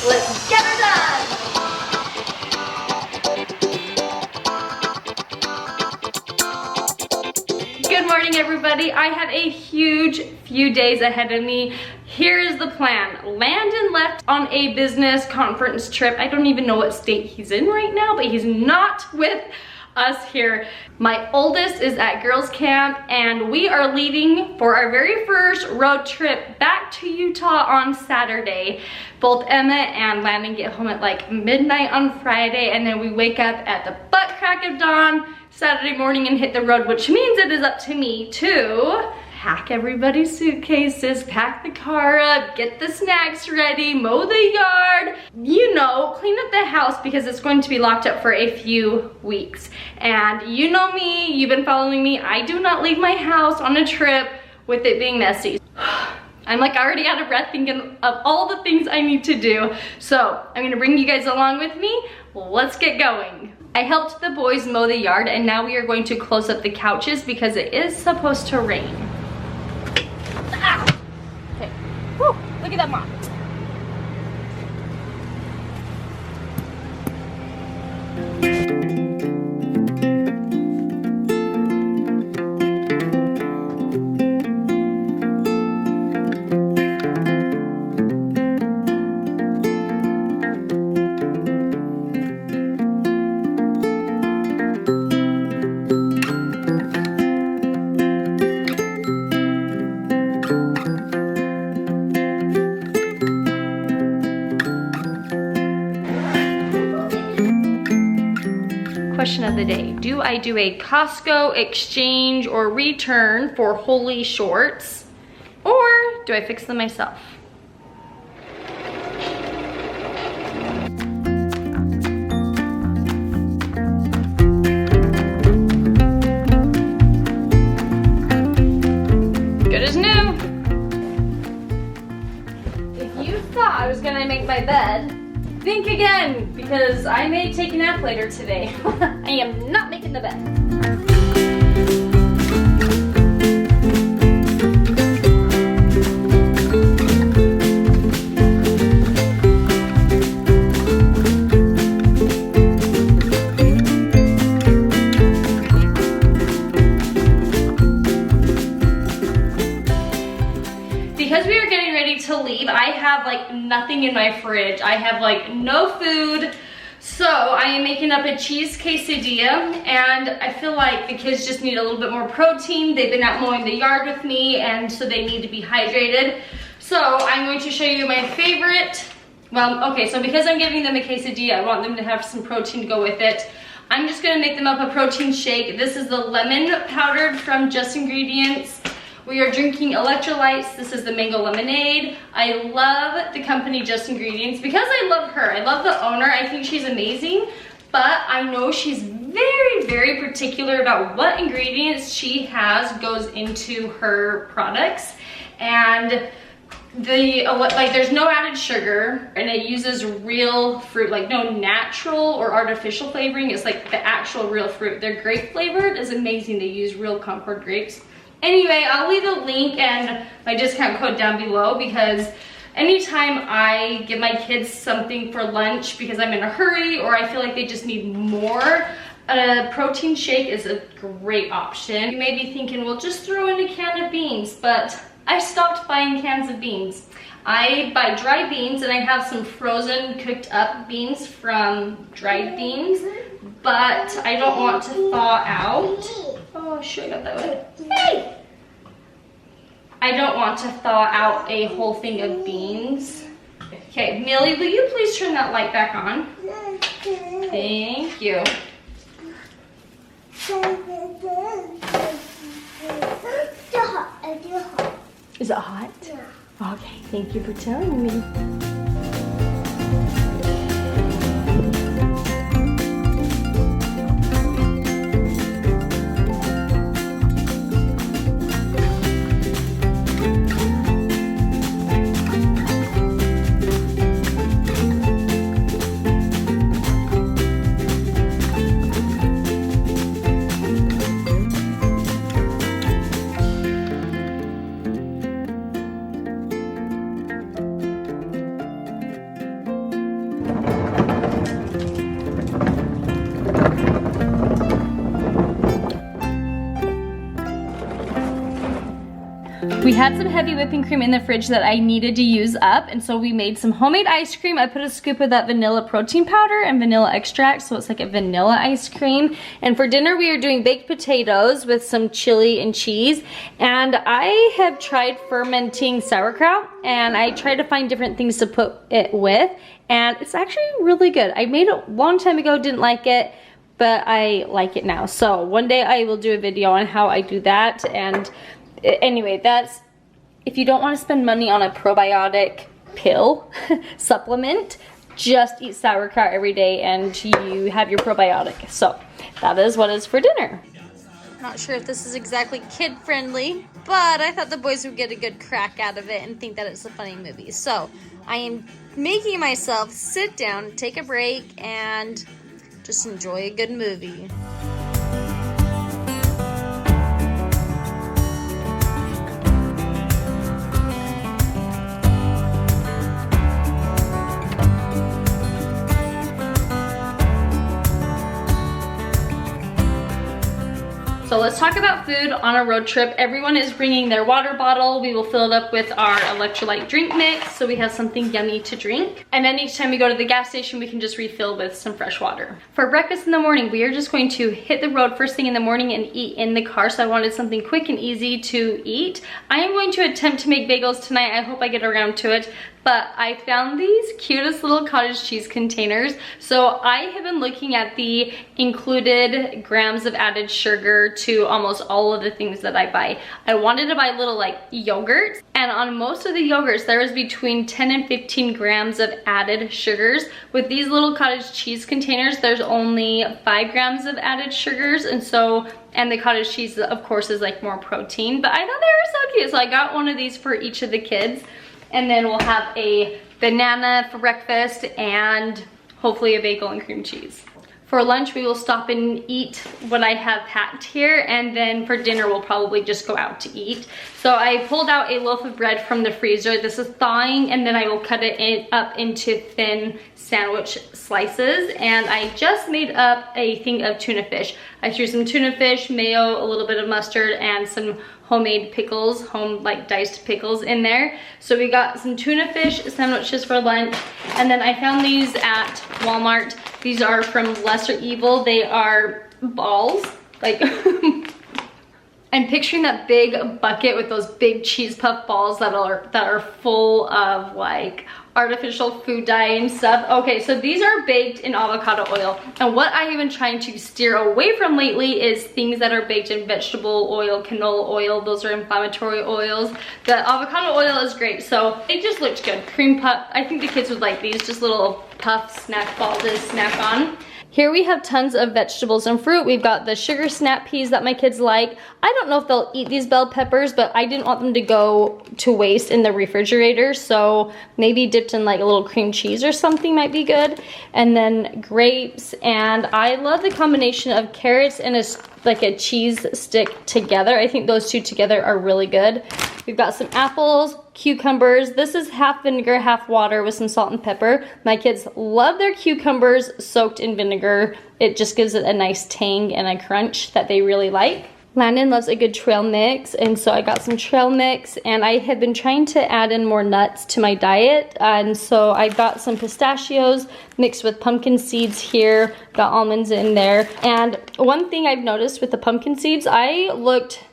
Let's get her done. Good morning, everybody. I have a huge few days ahead of me. Here's the plan. Landon left on a business conference trip. I don't even know what state he's in right now, but he's not with us here. My oldest is at girls camp and we are leaving for our very first road trip back to Utah on Saturday. Both Emma and Landon get home at like midnight on Friday, and then we wake up at the butt crack of dawn Saturday morning and hit the road, which means it is up to me to pack everybody's suitcases, pack the car up, get the snacks ready, mow the yard, you know, clean up the house because it's going to be locked up for a few weeks. And you know me, you've been following me, I do not leave my house on a trip with it being messy. I'm like already out of breath thinking of all the things I need to do. So I'm gonna bring you guys along with me. Let's get going. I helped the boys mow the yard and now we are going to close up the couches because it is supposed to rain. Ah! Okay, woo, look at that mop. Question of the day. Do I do a Costco exchange or return for Holy shorts, or do I fix them myself? Good as new. If you thought I was gonna make my bed, think again, because I may take a nap later today. I am not making the bed. Because we are getting ready to leave, I have like nothing in my fridge. I have like no food. So I am making up a cheese quesadilla, and I feel like the kids just need a little bit more protein. They've been out mowing the yard with me, and so they need to be hydrated. So I'm going to show you my favorite. Well, okay, so because I'm giving them a quesadilla, I want them to have some protein to go with it. I'm just gonna make them up a protein shake. This is the lemon powdered from Just Ingredients. We are drinking electrolytes. This is the mango lemonade. I love the company Just Ingredients because I love her. I love the owner. I think she's amazing, but I know she's very, very particular about what ingredients she has goes into her products. And there's no added sugar, and it uses real fruit, like no natural or artificial flavoring. It's like the actual real fruit. Their grape flavored is amazing. They use real Concord grapes. Anyway, I'll leave a link and my discount code down below, because anytime I give my kids something for lunch because I'm in a hurry or I feel like they just need more, a protein shake is a great option. You may be thinking, well, just throw in a can of beans, but I stopped buying cans of beans. I buy dry beans, and I have some frozen cooked up beans from Dried Beans, but I don't want to thaw out. Oh, should I got that way? Hey! I don't want to thaw out a whole thing of beans. Okay, Millie, will you please turn that light back on? Thank you. Is it hot? Yeah. Okay, thank you for telling me. had some heavy whipping cream in the fridge that I needed to use up, and so we made some homemade ice cream. I put a scoop of that vanilla protein powder and vanilla extract, so it's like a vanilla ice cream. And for dinner we are doing baked potatoes with some chili and cheese. And I have tried fermenting sauerkraut, and I tried to find different things to put it with, and it's actually really good. I made it a long time ago, didn't like it, but I like it now. So one day I will do a video on how I do that. And anyway, that's, if you don't want to spend money on a probiotic pill supplement, just eat sauerkraut every day and you have your probiotic. So that is what is for dinner. Not sure if this is exactly kid friendly, but I thought the boys would get a good crack out of it and think that it's a funny movie. So I am making myself sit down, take a break, and just enjoy a good movie. So let's talk about food on a road trip. Everyone is bringing their water bottle. We will fill it up with our electrolyte drink mix, so we have something yummy to drink. And then each time we go to the gas station, we can just refill with some fresh water. For breakfast in the morning, we are just going to hit the road first thing in the morning and eat in the car. So I wanted something quick and easy to eat. I am going to attempt to make bagels tonight. I hope I get around to it. But I found these cutest little cottage cheese containers. So I have been looking at the included grams of added sugar to almost all of the things that I buy. I wanted to buy little like yogurts, and on most of the yogurts there is between 10 and 15 grams of added sugars. With these little cottage cheese containers, there's only 5 grams of added sugars, and the cottage cheese of course is like more protein. But I thought they were so cute, so I got one of these for each of the kids. And then we'll have a banana for breakfast and hopefully a bagel and cream cheese. For lunch, we will stop and eat what I have packed here, and then for dinner, we'll probably just go out to eat. So I pulled out a loaf of bread from the freezer. This is thawing, and then I will cut it up into thin sandwich slices. And I just made up a thing of tuna fish. I threw some tuna fish, mayo, a little bit of mustard, and some homemade pickles, like diced pickles in there. So we got some tuna fish sandwiches for lunch, and then I found these at Walmart. These are from Lesser Evil. They are balls, like I'm picturing that big bucket with those big cheese puff balls that are full of like artificial food dye and stuff. Okay, so these are baked in avocado oil. And what I have been trying to steer away from lately is things that are baked in vegetable oil, canola oil. Those are inflammatory oils. The avocado oil is great. So it just looked good. Cream puff. I think the kids would like these, just little puff snack balls to snack on. Here we have tons of vegetables and fruit. We've got the sugar snap peas that my kids like. I don't know if they'll eat these bell peppers, but I didn't want them to go to waste in the refrigerator, so maybe dipped in like a little cream cheese or something might be good. And then grapes, and I love the combination of carrots and like a cheese stick together. I think those two together are really good. We've got some apples, cucumbers. This is half vinegar, half water with some salt and pepper. My kids love their cucumbers soaked in vinegar. It just gives it a nice tang and a crunch that they really like. Landon loves a good trail mix, and so I got some trail mix, and I have been trying to add in more nuts to my diet, and so I got some pistachios mixed with pumpkin seeds here, got almonds in there. And one thing I've noticed with the pumpkin seeds, I looked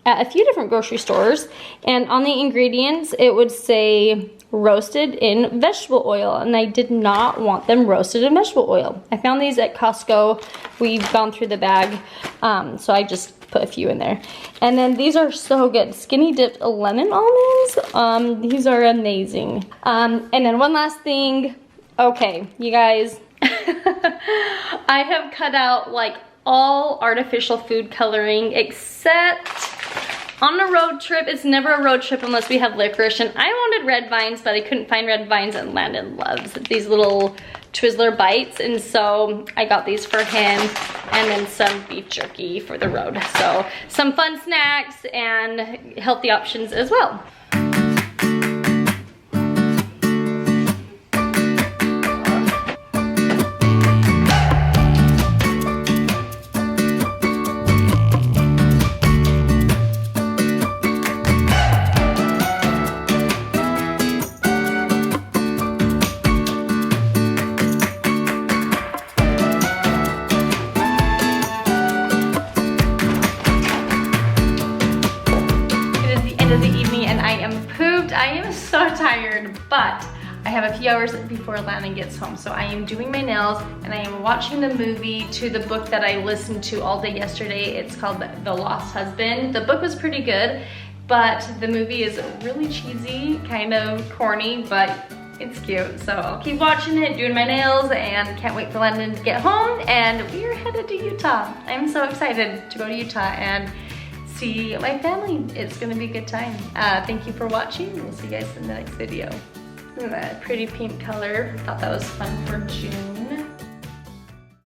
at a few different grocery stores, and on the ingredients it would say roasted in vegetable oil, and I did not want them roasted in vegetable oil. I found these at Costco. We've gone through the bag, so I just put a few in there. And then these are so good, skinny dipped lemon almonds. These are amazing. And then one last thing. Okay, you guys, I have cut out like all artificial food coloring except on a road trip. It's never a road trip unless we have licorice, and I wanted red vines, but I couldn't find red vines, and Landon loves these little Twizzler bites, and so I got these for him, and then some beef jerky for the road. So some fun snacks and healthy options as well. I have a few hours before Landon gets home. So I am doing my nails and I am watching the movie to the book that I listened to all day yesterday. It's called The Lost Husband. The book was pretty good, but the movie is really cheesy, kind of corny, but it's cute. So I'll keep watching it, doing my nails, and can't wait for Landon to get home. And we are headed to Utah. I'm so excited to go to Utah and see my family. It's gonna be a good time. Thank you for watching. We'll see you guys in the next video. That pretty pink color. Thought that was fun for June.